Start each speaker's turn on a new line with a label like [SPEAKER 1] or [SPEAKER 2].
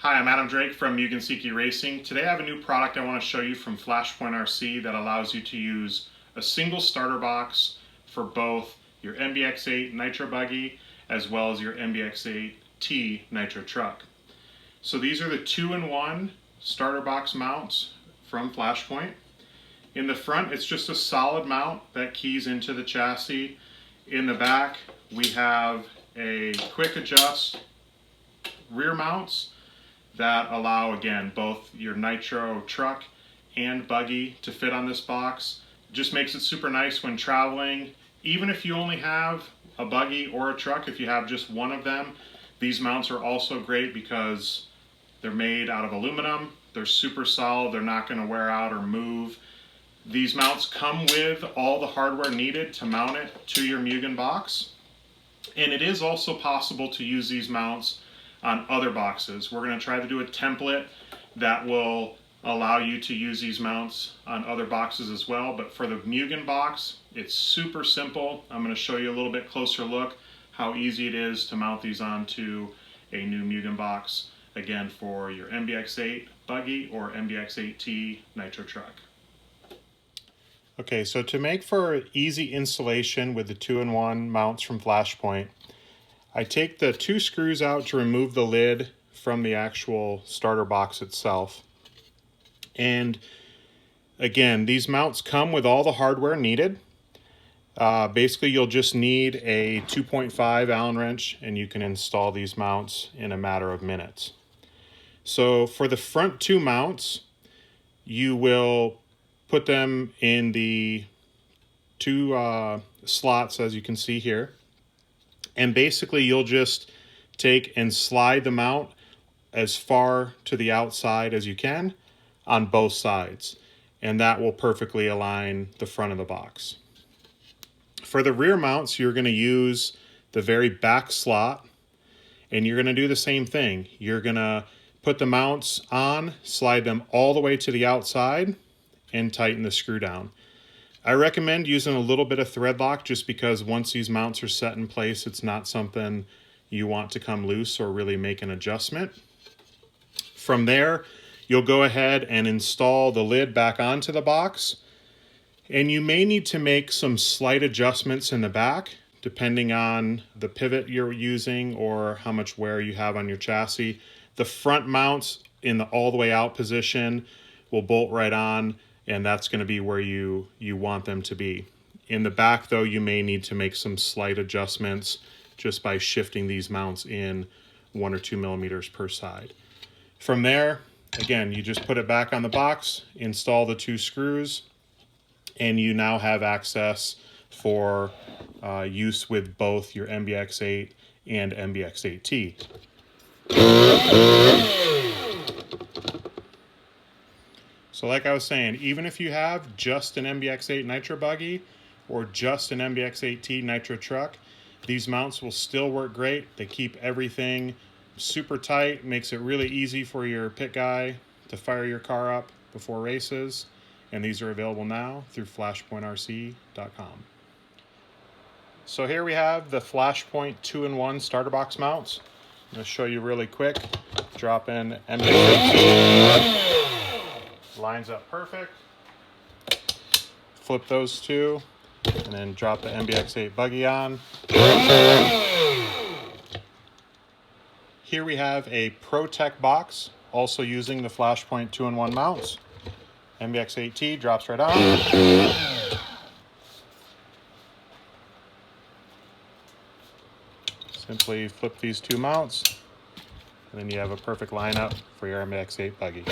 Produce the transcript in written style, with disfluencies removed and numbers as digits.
[SPEAKER 1] Hi, I'm Adam Drake from Mugen Seiki Racing. Today I have a new product I want to show you from Flashpoint RC that allows you to use a single starter box for both your MBX8 nitro buggy as well as your MBX8T nitro truck. So these are the 2-in-1 starter box mounts from Flashpoint. In the front, it's just a solid mount that keys into the chassis. In the back, we have a quick adjust rear mounts that allow, again, both your nitro truck and buggy to fit on this box. It just makes it super nice when traveling. Even if you only have a buggy or a truck, if you have just one of them, these mounts are also great because they're made out of aluminum. They're super solid. They're not going to wear out or move. These mounts come with all the hardware needed to mount it to your Mugen box. And it is also possible to use these mounts on other boxes. We're going to try to do a template that will allow you to use these mounts on other boxes as well. But for the Mugen box, it's super simple. I'm going to show you a little bit closer look how easy it is to mount these onto a new Mugen box, again, for your MBX8 buggy or MBX8T nitro truck. Okay, so to make for easy installation with the 2-in-1 mounts from Flashpoint, I take the 2 screws out to remove the lid from the actual starter box itself. And again, these mounts come with all the hardware needed. Basically, you'll just need a 2.5 Allen wrench and you can install these mounts in a matter of minutes. So for the front 2 mounts, you will put them in the 2 slots, as you can see here. And basically you'll just take and slide the mount as far to the outside as you can on both sides. And that will perfectly align the front of the box. For the rear mounts, you're going to use the very back slot. And you're going to do the same thing. You're going to put the mounts on, slide them all the way to the outside, and tighten the screw down. I recommend using a little bit of thread lock just because once these mounts are set in place, it's not something you want to come loose or really make an adjustment. From there, you'll go ahead and install the lid back onto the box. And you may need to make some slight adjustments in the back depending on the pivot you're using or how much wear you have on your chassis. The front mounts in the all the way out position will bolt right on, and that's going to be where you want them to be. In the back, though, you may need to make some slight adjustments just by shifting these mounts in 1 or 2 millimeters per side. From there, again, you just put it back on the box, install the 2 screws, and you now have access for use with both your MBX8 and MBX8T. So like I was saying, even if you have just an MBX8 nitro buggy or just an MBX8T nitro truck, these mounts will still work great. They keep everything super tight, makes it really easy for your pit guy to fire your car up before races. And these are available now through flashpointrc.com. So here we have the Flashpoint 2-in-1 starter box mounts. I'm going to show you really quick. Drop in MBX8T. Lines up perfect. Flip those 2 and then drop the MBX8 buggy on. Here we have a ProTech box, also using the Flashpoint 2-in-1 mounts. MBX8T drops right on. Simply flip these 2 mounts, and then you have a perfect lineup for your MBX8 buggy.